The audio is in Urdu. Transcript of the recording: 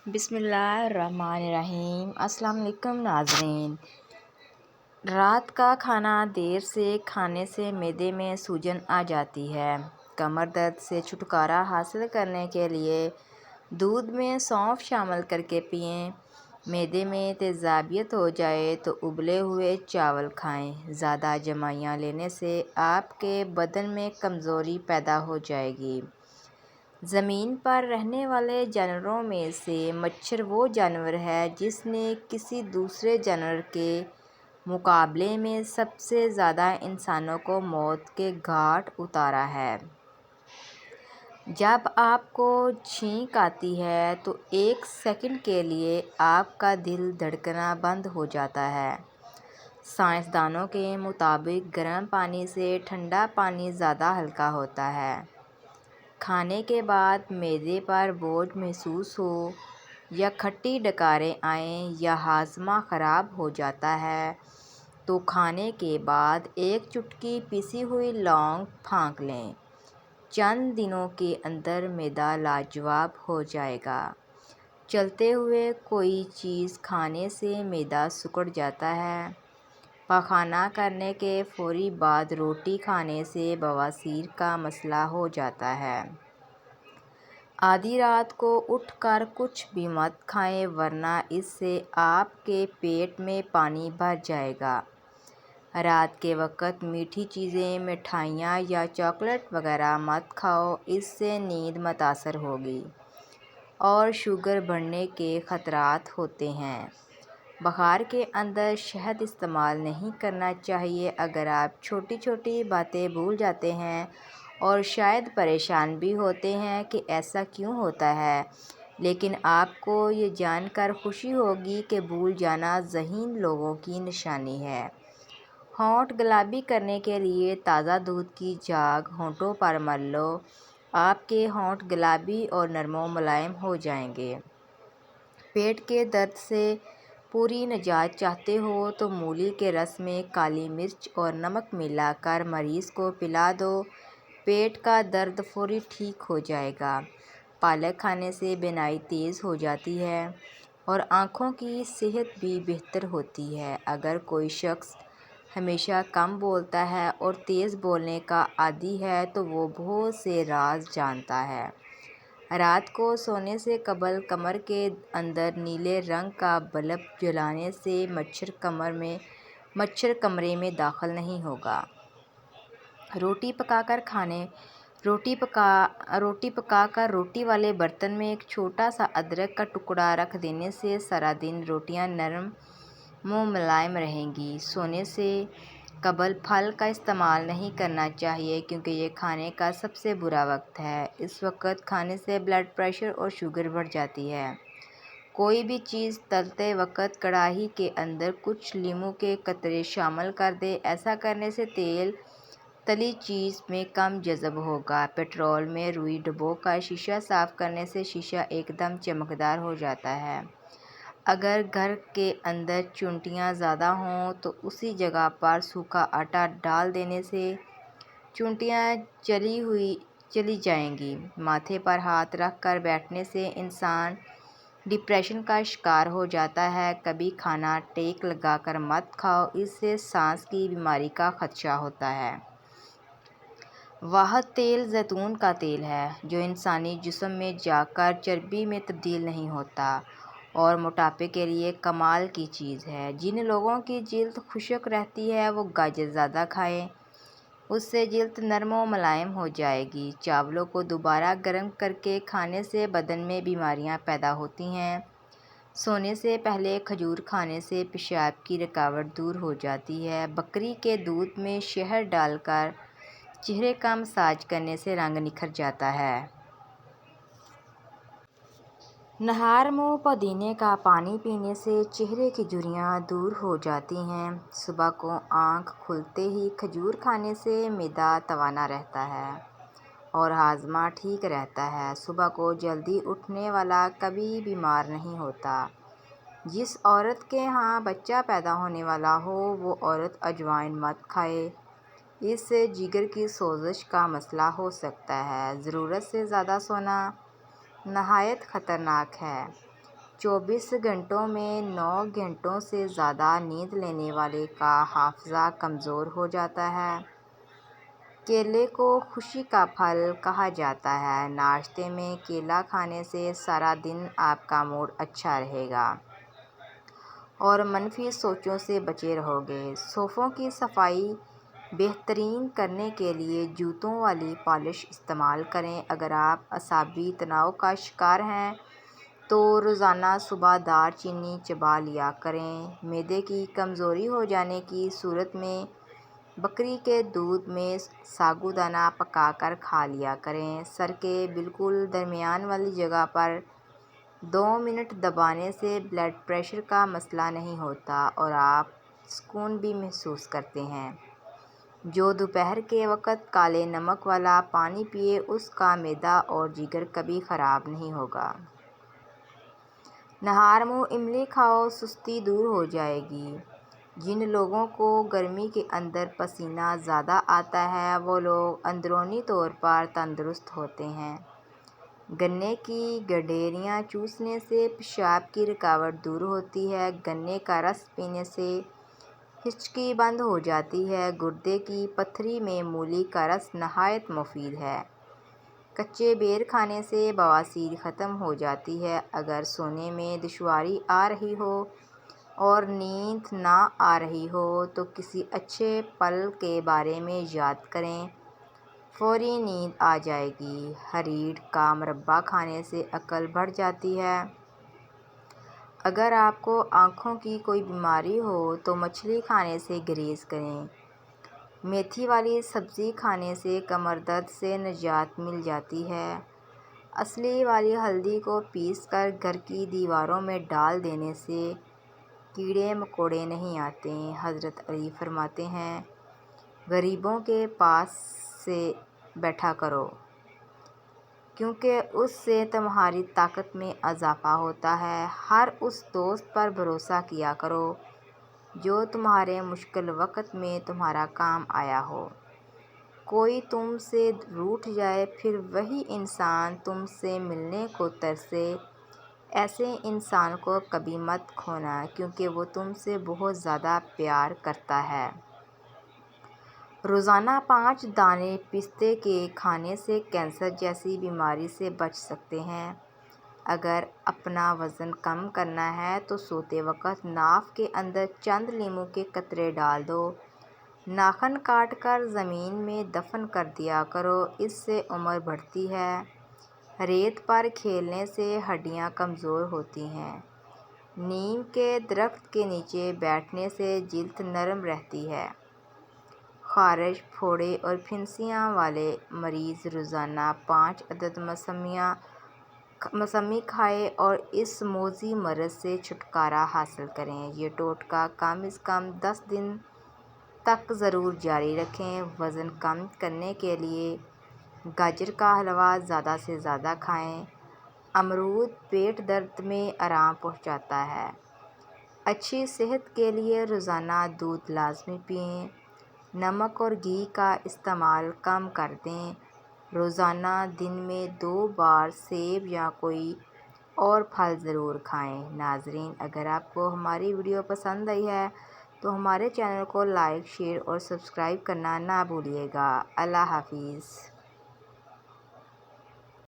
بسم اللہ الرحمن الرحیم۔ السلام علیکم ناظرین۔ رات کا کھانا دیر سے کھانے سے معدے میں سوجن آ جاتی ہے۔ کمر درد سے چھٹکارا حاصل کرنے کے لیے دودھ میں سونف شامل کرکے پئیں۔ معدے میں تیزابیت ہو جائے تو ابلے ہوئے چاول کھائیں۔ زیادہ جمائیاں لینے سے آپ کے بدن میں کمزوری پیدا ہو جائے گی۔ زمین پر رہنے والے جانوروں میں سے مچھر وہ جانور ہے جس نے کسی دوسرے جانور کے مقابلے میں سب سے زیادہ انسانوں کو موت کے گھاٹ اتارا ہے۔ جب آپ کو چھینک آتی ہے تو ایک سیکنڈ کے لیے آپ کا دل دھڑکنا بند ہو جاتا ہے۔ سائنسدانوں کے مطابق گرم پانی سے ٹھنڈا پانی زیادہ ہلکا ہوتا ہے۔ کھانے کے بعد معدے پر بوجھ محسوس ہو یا کھٹی ڈکاریں آئیں یا ہاضمہ خراب ہو جاتا ہے تو کھانے کے بعد ایک چٹکی پیسی ہوئی لونگ پھونک لیں۔ چند دنوں کے اندر معدہ لاجواب ہو جائے گا۔ چلتے ہوئے کوئی چیز کھانے سے معدہ سکڑ جاتا ہے۔ پاخانہ کرنے کے فوری بعد روٹی کھانے سے بواسیر کا مسئلہ ہو جاتا ہے۔ آدھی رات کو اٹھ کر کچھ بھی مت کھائیں ورنہ اس سے آپ کے پیٹ میں پانی بھر جائے گا۔ رات کے وقت میٹھی چیزیں، مٹھائیاں یا چاکلیٹ وغیرہ مت کھاؤ، اس سے نیند متاثر ہوگی اور شوگر بڑھنے کے خطرات ہوتے ہیں۔ بخار کے اندر شہد استعمال نہیں کرنا چاہیے۔ اگر آپ چھوٹی چھوٹی باتیں بھول جاتے ہیں اور شاید پریشان بھی ہوتے ہیں کہ ایسا کیوں ہوتا ہے، لیکن آپ کو یہ جان کر خوشی ہوگی کہ بھول جانا ذہین لوگوں کی نشانی ہے۔ ہونٹ گلابی کرنے کے لیے تازہ دودھ کی جھاگ ہونٹوں پر مل لو۔ آپ کے ہونٹ گلابی اور نرم و ملائم ہو جائیں گے۔ پیٹ کے درد سے پوری نجات چاہتے ہو تو مولی کے رس میں کالی مرچ اور نمک ملا کر مریض کو پلا دو۔ پیٹ کا درد فوری ٹھیک ہو جائے گا۔ پالک کھانے سے بینائی تیز ہو جاتی ہے اور آنکھوں کی صحت بھی بہتر ہوتی ہے۔ اگر کوئی شخص ہمیشہ کم بولتا ہے اور تیز بولنے کا عادی ہے تو وہ بہت سے راز جانتا ہے۔ رات کو سونے سے قبل کمر کے اندر نیلے رنگ کا بلب جلانے سے مچھر کمرے میں داخل نہیں ہوگا۔ روٹی پکا کر روٹی والے برتن میں ایک چھوٹا سا ادرک کا ٹکڑا رکھ دینے سے سارا دن روٹیاں نرم و ملائم رہیں گی۔ سونے سے قبل پھل کا استعمال نہیں کرنا چاہیے کیونکہ یہ کھانے کا سب سے برا وقت ہے۔ اس وقت کھانے سے بلڈ پریشر اور شوگر بڑھ جاتی ہے۔ کوئی بھی چیز تلتے وقت کڑاہی کے اندر کچھ لیموں کے قطرے شامل کر دیں۔ ایسا کرنے سے تیل تلی چیز میں کم جذب ہوگا۔ پٹرول میں روئی ڈبو کر شیشہ صاف کرنے سے شیشہ ایک دم چمکدار ہو جاتا ہے۔ اگر گھر کے اندر چونٹیاں زیادہ ہوں تو اسی جگہ پر سوکھا آٹا ڈال دینے سے چونٹیاں چلی جائیں گی۔ ماتھے پر ہاتھ رکھ کر بیٹھنے سے انسان ڈپریشن کا شکار ہو جاتا ہے۔ کبھی کھانا ٹیک لگا کر مت کھاؤ، اس سے سانس کی بیماری کا خدشہ ہوتا ہے۔ واحد تیل زیتون کا تیل ہے جو انسانی جسم میں جا کر چربی میں تبدیل نہیں ہوتا اور موٹاپے کے لیے کمال کی چیز ہے۔ جن لوگوں کی جلد خشک رہتی ہے وہ گاجر زیادہ کھائیں، اس سے جلد نرم و ملائم ہو جائے گی۔ چاولوں کو دوبارہ گرم کرکے کھانے سے بدن میں بیماریاں پیدا ہوتی ہیں۔ سونے سے پہلے کھجور کھانے سے پیشاب کی رکاوٹ دور ہو جاتی ہے۔ بکری کے دودھ میں شہد ڈال کر چہرے کا مساج کرنے سے رنگ نکھر جاتا ہے۔ نہار منہ پودینے کا پانی پینے سے چہرے کی جھریاں دور ہو جاتی ہیں۔ صبح کو آنکھ کھلتے ہی کھجور کھانے سے معدہ توانا رہتا ہے اور ہاضمہ ٹھیک رہتا ہے۔ صبح کو جلدی اٹھنے والا کبھی بیمار نہیں ہوتا۔ جس عورت کے ہاں بچہ پیدا ہونے والا ہو وہ عورت اجوائن مت کھائے، اس سے جگر کی سوزش کا مسئلہ ہو سکتا ہے۔ ضرورت سے زیادہ سونا نہایت خطرناک ہے۔ 24 گھنٹوں میں 9 گھنٹوں سے زیادہ نیند لینے والے کا حافظہ کمزور ہو جاتا ہے۔ کیلے کو خوشی کا پھل کہا جاتا ہے۔ ناشتے میں کیلا کھانے سے سارا دن آپ کا موڈ اچھا رہے گا اور منفی سوچوں سے بچے رہو گے۔ صوفوں کی صفائی بہترین کرنے کے لیے جوتوں والی پالش استعمال کریں۔ اگر آپ اعصابی تناؤ کا شکار ہیں تو روزانہ صبح دار چینی چبا لیا کریں۔ معدے کی کمزوری ہو جانے کی صورت میں بکری کے دودھ میں ساگودانہ پکا کر کھا لیا کریں۔ سر کے بالکل درمیان والی جگہ پر 2 منٹ دبانے سے بلڈ پریشر کا مسئلہ نہیں ہوتا اور آپ سکون بھی محسوس کرتے ہیں۔ جو دوپہر کے وقت کالے نمک والا پانی پیے اس کا معدہ اور جگر کبھی خراب نہیں ہوگا۔ نہار منہ املی کھاؤ، سستی دور ہو جائے گی۔ جن لوگوں کو گرمی کے اندر پسینہ زیادہ آتا ہے وہ لوگ اندرونی طور پر تندرست ہوتے ہیں۔ گنے کی گڈریاں چوسنے سے پیشاب کی رکاوٹ دور ہوتی ہے۔ گنے کا رس پینے سے ہچکی بند ہو جاتی ہے۔ گردے کی پتھری میں مولی کا رس نہایت مفید ہے۔ کچے بیر کھانے سے بواسیر ختم ہو جاتی ہے۔ اگر سونے میں دشواری آ رہی ہو اور نیند نہ آ رہی ہو تو کسی اچھے پل کے بارے میں یاد کریں، فوری نیند آ جائے گی۔ ہریڑھ کا مربا کھانے سے عقل بڑھ جاتی ہے۔ اگر آپ کو آنکھوں کی کوئی بیماری ہو تو مچھلی کھانے سے گریز کریں۔ میتھی والی سبزی کھانے سے کمر درد سے نجات مل جاتی ہے۔ اصلی والی ہلدی کو پیس کر گھر کی دیواروں میں ڈال دینے سے کیڑے مکوڑے نہیں آتے۔ حضرت علی فرماتے ہیں، غریبوں کے پاس سے بیٹھا کرو کیونکہ اس سے تمہاری طاقت میں اضافہ ہوتا ہے۔ ہر اس دوست پر بھروسہ کیا کرو جو تمہارے مشکل وقت میں تمہارا کام آیا ہو۔ کوئی تم سے روٹھ جائے پھر وہی انسان تم سے ملنے کو ترسے، ایسے انسان کو کبھی مت کھونا کیونکہ وہ تم سے بہت زیادہ پیار کرتا ہے۔ روزانہ 5 دانے پستے کے کھانے سے کینسر جیسی بیماری سے بچ سکتے ہیں۔ اگر اپنا وزن کم کرنا ہے تو سوتے وقت ناف کے اندر چند لیموں کے قطرے ڈال دو۔ ناخن کاٹ کر زمین میں دفن کر دیا کرو، اس سے عمر بڑھتی ہے۔ ریت پر کھیلنے سے ہڈیاں کمزور ہوتی ہیں۔ نیم کے درخت کے نیچے بیٹھنے سے جلد نرم رہتی ہے۔ خارش، پھوڑے اور پھنسیاں والے مریض روزانہ 5 عدد موسمی کھائیں اور اس موذی مرض سے چھٹکارا حاصل کریں۔ یہ ٹوٹکا کم از کم 10 دن تک ضرور جاری رکھیں۔ وزن کم کرنے کے لیے گاجر کا حلوہ زیادہ سے زیادہ کھائیں۔ امرود پیٹ درد میں آرام پہنچاتا ہے۔ اچھی صحت کے لیے روزانہ دودھ لازمی پئیں۔ نمک اور گھی کا استعمال کم کر دیں۔ روزانہ دن میں 2 بار سیب یا کوئی اور پھل ضرور کھائیں۔ ناظرین، اگر آپ کو ہماری ویڈیو پسند آئی ہے تو ہمارے چینل کو لائک، شیئر اور سبسکرائب کرنا نہ بھولیے گا۔ اللہ حافظ۔